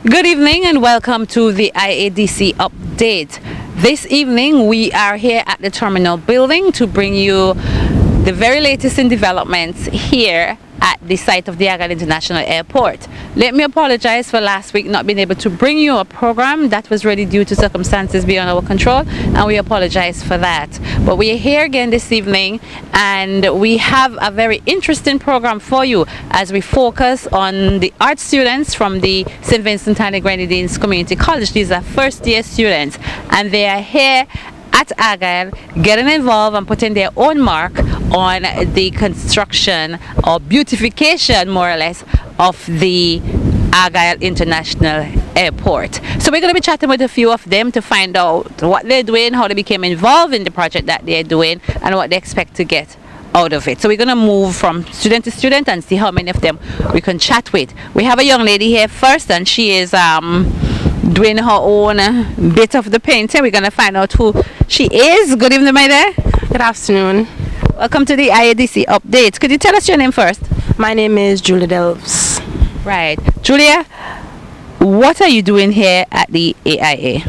Good evening and welcome to the IADC update. This evening we are here at the terminal building to bring you the very latest in developments here at the site of the AIA International Airport. Let me apologize for last week not being able to bring you a program that was really due to circumstances beyond our control, and we apologize for that. But we are here again this evening and we have a very interesting program for you as we focus on the art students from the St.Vincent and the Grenadines Community College. These are first year students and they are here at AIA getting involved and putting their own mark on the construction or beautification, more or less, of the AIA International Airport. So we're going to be chatting with a few of them to find out what they're doing, how they became involved in the project that they're doing, and what they expect to get out of it. So we're going to move from student to student and see how many of them we can chat with. We have a young lady here first, and she is doing her own bit of the painting. We're going to find out who she is. Good evening, my dear. Good afternoon. Welcome to the IADC update. Could you tell us your name first? My name is Julia Delves. Right. Julia, what are you doing here at the AIA?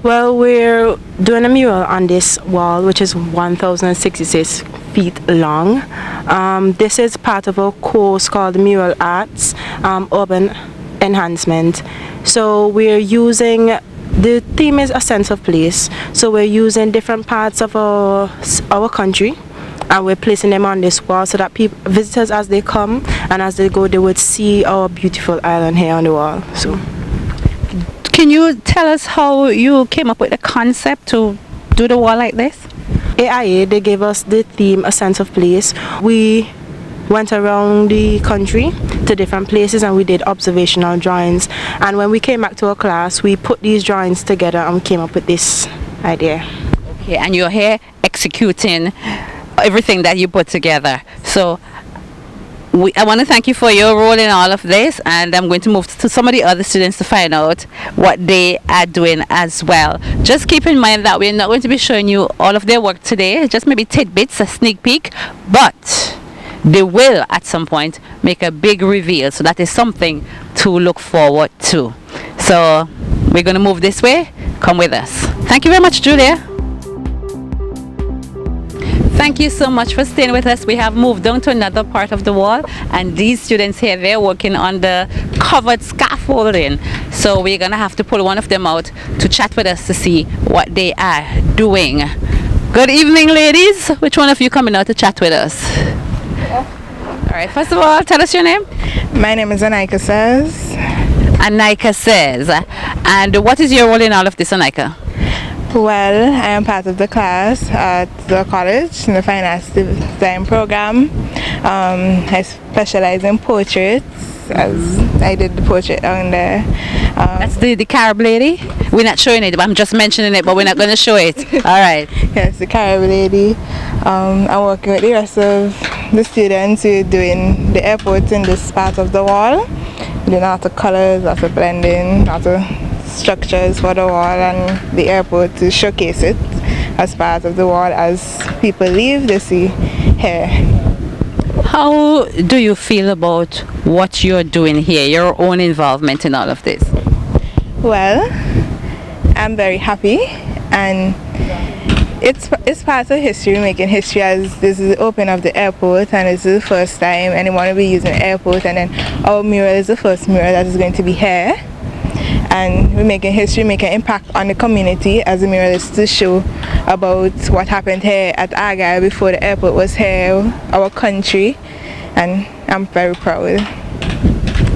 Well, we're doing a mural on this wall, which is 1,066 feet long. This is part of a course called Mural Arts, Urban Enhancement. So we're using, the theme is a sense of place. So we're using different parts of our country and we're placing them on this wall so that visitors, as they come and as they go, they would see our beautiful island here on the wall. So, can you tell us how you came up with the concept to do the wall like this? AIA, they gave us the theme, a sense of place. We went around the country to different places and we did observational drawings. And when we came back to our class, we put these drawings together and we came up with this idea. Okay, and you're here executing everything that you put together. So I want to thank you for your role in all of this, and I'm going to move to some of the other students to find out what they are doing as well. Just keep in mind that we're not going to be showing you all of their work today, just maybe tidbits, a sneak peek, but they will at some point make a big reveal, so that is something to look forward to. So we're going to move this way. Come with us. Thank you very much, Julia. Thank you so much for staying with us. We have moved down to another part of the wall, and these students here, they're working on the covered scaffolding. So we're gonna have to pull one of them out to chat with us to see what they are doing. Good evening, ladies. Which one of you coming out to chat with us? All right, first of all, tell us your name. My name is Anika Says. Anika Says. And what is your role in all of this, Anika? Well, I am part of the class at the college in the Fine Arts Design program. I specialize in portraits, as I did the portrait down there. That's the Carib lady? We're not showing it, but I'm just mentioning it, but we're not going to show it. All right. Yes, the Carib lady. I'm working with the rest of the students who are doing the airport in this part of the wall. Doing lots of colors, lots of blending, lots of structures for the wall and the airport to showcase it as part of the wall. As people leave, they see here. How do you feel about what you're doing here, your own involvement in all of this? Well, I'm very happy, and it's part of history, making history, as this is the opening of the airport and this is the first time anyone will be using the airport, and then our mural is the first mural that is going to be here. And we're making history, making impact on the community, as the mural is to show about what happened here at AIA before the airport was here, our country, and I'm very proud.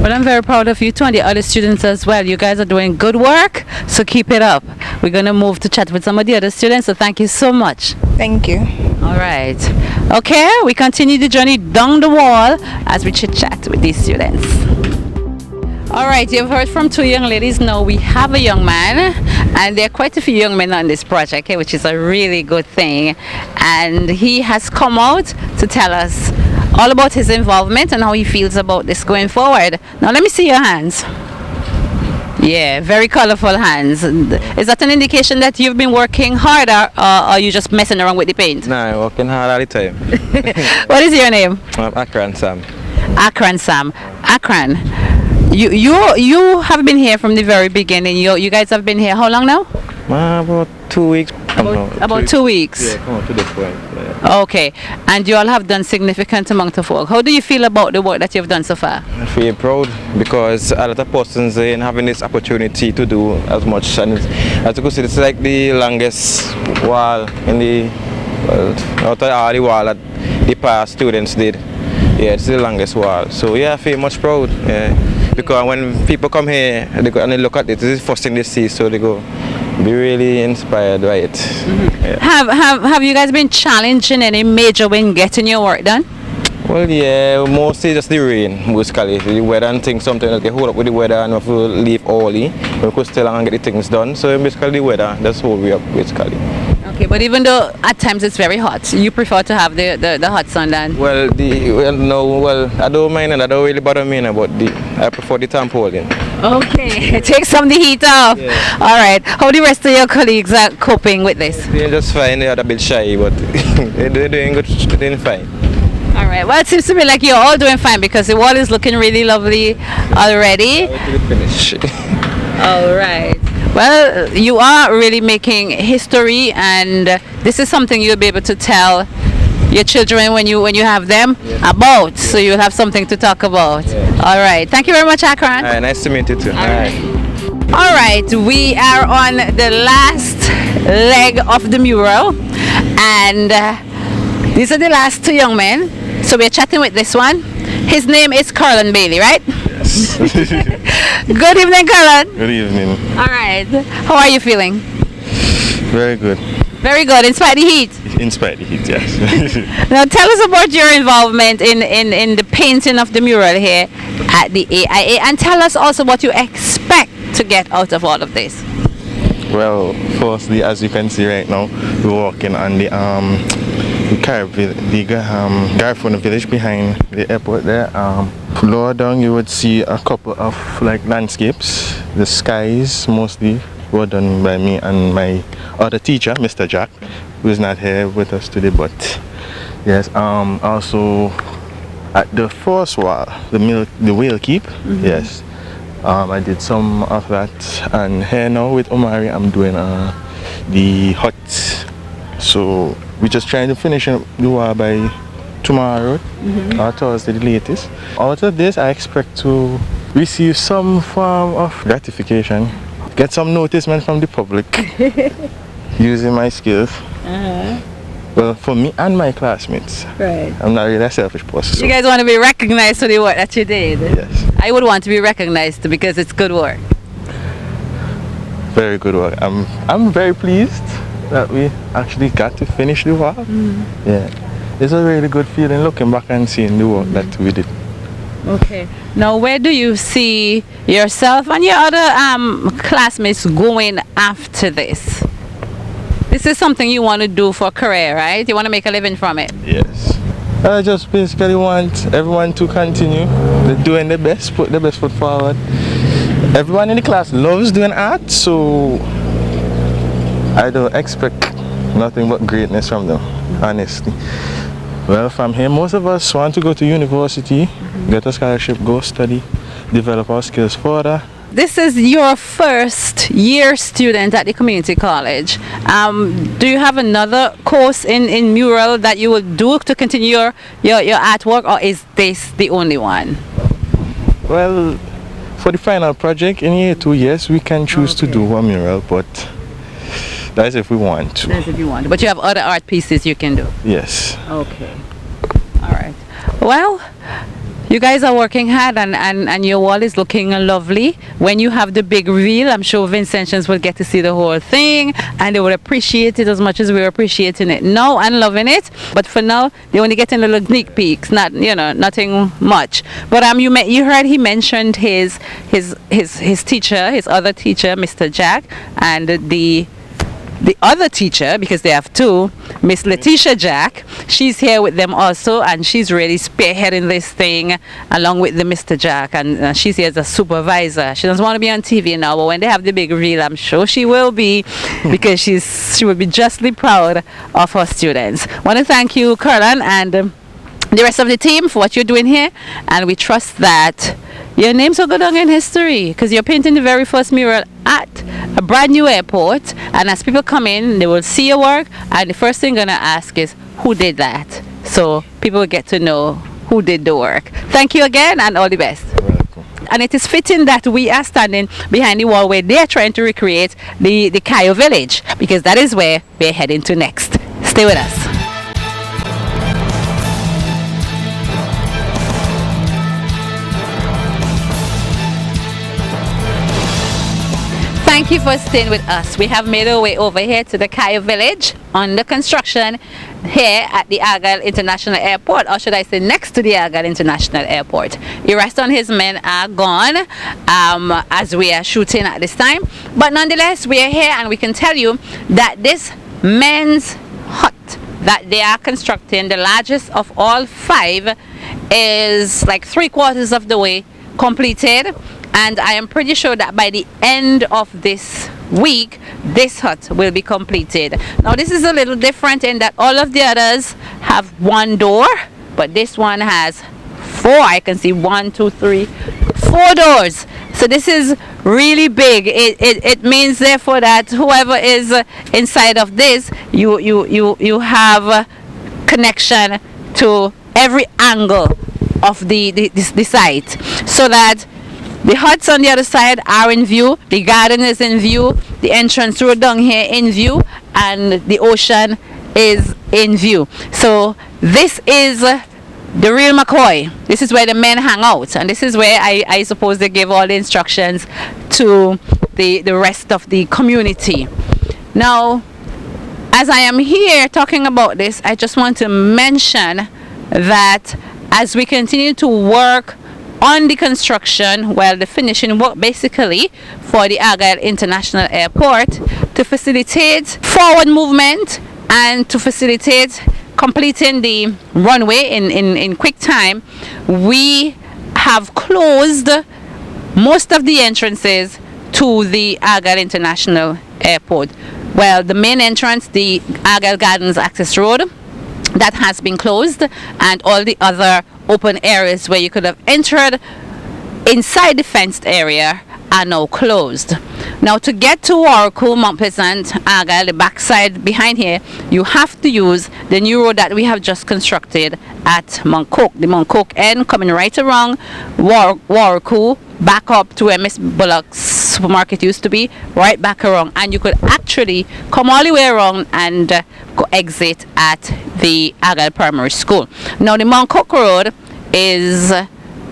Well, I'm very proud of you too, and the other students as well. You guys are doing good work, so keep it up. We're going to move to chat with some of the other students, so thank you so much. Thank you. All right. Okay, we continue the journey down the wall as we chit-chat with these students. All right, you've heard from two young ladies. Now we have a young man, and there are quite a few young men on this project, which is a really good thing. And he has come out to tell us all about his involvement and how he feels about this going forward. Now let me see your hands. Yeah, very colorful hands. Is that an indication that you've been working hard, or are you just messing around with the paint? No, I'm working hard all the time. What is your name? I'm Akran Sam. Akran Sam. Akran, You have been here from the very beginning. You guys have been here how long now? About 2 weeks. About 2 weeks. Yeah, come on to this point. Yeah. Okay, and you all have done significant amount of work. How do you feel about the work that you've done so far? I feel proud because a lot of persons in having this opportunity to do as much, and as you can see, it's like the longest wall in the world. Out of all the wall that the past students did. Yeah, it's the longest wall. So yeah, I feel much proud. Yeah, because when people come here and they look at it, this is the first thing they see, so they go be really inspired by it. Mm-hmm. Yeah. Have you guys been challenged in any major way in getting your work done? Well, yeah, mostly just the rain, basically. The weather and things, sometimes get hold up with the weather and we have to leave early. We could still and get the things done. So basically the weather, that's hold we up, basically. Okay, but even though at times it's very hot, you prefer to have the hot sun then? Well, I don't mind and I don't really bother me about I prefer the tarpaulin. Okay, take some of the heat off. Yeah. All right, how the rest of your colleagues are coping with this? They're just fine, they're a bit shy, but they're doing good, they're doing fine. All right, well, it seems to me like you're all doing fine because the wall is looking really lovely already. Finish. All right. Well, you are really making history, and this is something you'll be able to tell your children when you have them about. So you'll have something to talk about. All right. Thank you very much, Akron. Nice to meet you too. All right. We are on the last leg of the mural, and these are the last two young men. So we're chatting with this one. His name is Carlin Bailey, right? Yes. Good evening, Carlin. Good evening. All right. How are you feeling? Very good. Very good, in spite of the heat. In spite of the heat, yes. Now tell us about your involvement in the painting of the mural here at the AIA, and tell us also what you expect to get out of all of this. Well, firstly, as you can see right now, we're walking on the Garifuna village behind the airport there. Lower down you would see a couple of like landscapes. The skies mostly were done by me and my other teacher, Mr. Jack, who is not here with us today, but yes, also at the first wall, the whale keep, yes. I did some of that, and here now with Omari I'm doing the hut. So we're just trying to finish the wall by tomorrow or Thursday the latest. Out of this I expect to receive some form of gratification, get some noticement from the public using my skills. Well, for me and my classmates. Right. I'm not really a selfish person. So. You guys want to be recognized for the work that you did? Yes. I would want to be recognized because it's good work. Very good work. I'm very pleased that we actually got to finish the work. Yeah. It's a really good feeling looking back and seeing the work that we did. Okay. Now, where do you see yourself and your other classmates going after this? This is something you want to do for a career, right? You want to make a living from it? Yes. I just basically want everyone to continue doing their best, put their best foot forward. Everyone in the class loves doing art, so I don't expect nothing but greatness from them, honestly. Well, from here, most of us want to go to university, get a scholarship, go study, develop our skills further. This is your first year student at the community college. Do you have another course in mural that you will do to continue your artwork, or is this the only one? Well, for the final project in year 2 years, we can choose to do a mural, but that's if we want to. That's if you want to. But you have other art pieces you can do? Yes. Okay. All right. Well, you guys are working hard, and your wall is looking lovely. When you have the big reveal, I'm sure Vincentians will get to see the whole thing, and they will appreciate it as much as we're appreciating it now and loving it. But for now, they're only getting little sneak peeks, nothing much. But you heard he mentioned his teacher, his other teacher, Mr. Jack, and the other teacher, because they have two, Miss Letitia Jack. She's here with them also, and she's really spearheading this thing along with the Mr. Jack, and she's here as a supervisor. She doesn't want to be on TV now, but when they have the big reveal, I'm sure she will be, because she will be justly proud of her students. I want to thank you, Carlin, and the rest of the team for what you're doing here, and we trust that your names will go down in history because you're painting the very first mural at a brand new airport, and as people come in, they will see your work, and the first thing they're gonna ask is who did that, so people will get to know who did the work. Thank you again, and all the best. And it is fitting that we are standing behind the wall where they're trying to recreate the Cayo village, because that is where we're heading to next. Stay with us. Thank you for staying with us. We have made our way over here to the Cayo village under construction here at the Argyle International Airport, or should I say next to the Argyle International Airport. Eraston and his men are gone as we are shooting at this time, but nonetheless we are here, and we can tell you that this men's hut that they are constructing, the largest of all 5, is like 3/4 of the way completed, and I am pretty sure that by the end of this week this hut will be completed. Now this is a little different in that all of the others have 1 door, but this one has 4. I can see 1, 2, 3, 4 doors. So this is really big. It means therefore that whoever is inside of this, you have connection to every angle of the site, so that the huts on the other side are in view, the garden is in view, the entrance road down here in view, and the ocean is in view. So this is the real McCoy. This is where the men hang out, and this is where I suppose they give all the instructions to the rest of the community. Now, as I am here talking about this, I just want to mention that as we continue to work on the construction, well, the finishing work basically for the Argyle International Airport, to facilitate forward movement and to facilitate completing the runway in quick time, we have closed most of the entrances to the Argyle International Airport. Well, the main entrance, the Argyle Gardens Access Road, that has been closed, and all the other open areas where you could have entered inside the fenced area are now closed. Now, to get to Rawacou, Mount Pleasant, Argyle, the backside behind here, you have to use the new road that we have just constructed at Mount Coke. The Mount Coke end coming right around Rawacou, back up to where Miss Bullock's supermarket used to be, right back around, and you could actually come all the way around and go exit at the Argyle Primary School. Now, the Mount Coke Road is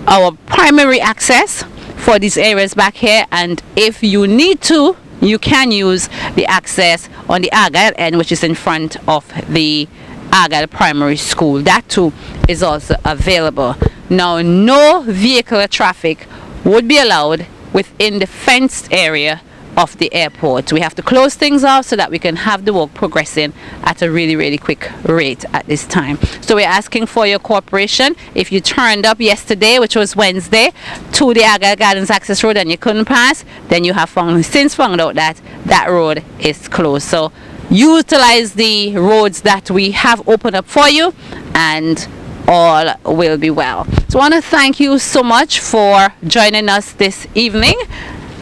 our primary access for these areas back here, and if you need to, you can use the access on the Argyle end, which is in front of the Argyle Primary School. That too is also available. Now, no vehicular traffic would be allowed within the fenced area of the airport. We have to close things off so that we can have the work progressing at a really quick rate at this time. So we're asking for your cooperation. If you turned up yesterday, which was Wednesday, to the Argyle Gardens Access Road and you couldn't pass, then you have since found out that that road is closed. So utilize the roads that we have opened up for you, and all will be well. So I want to thank you so much for joining us this evening.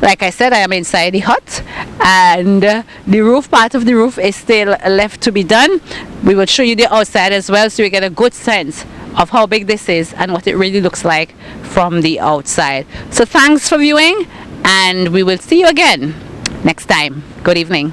Like I said, I am inside the hut, and the roof, part of the roof is still left to be done. We will show you the outside as well, so you get a good sense of how big this is and what it really looks like from the outside. So thanks for viewing, and we will see you again next time. Good evening.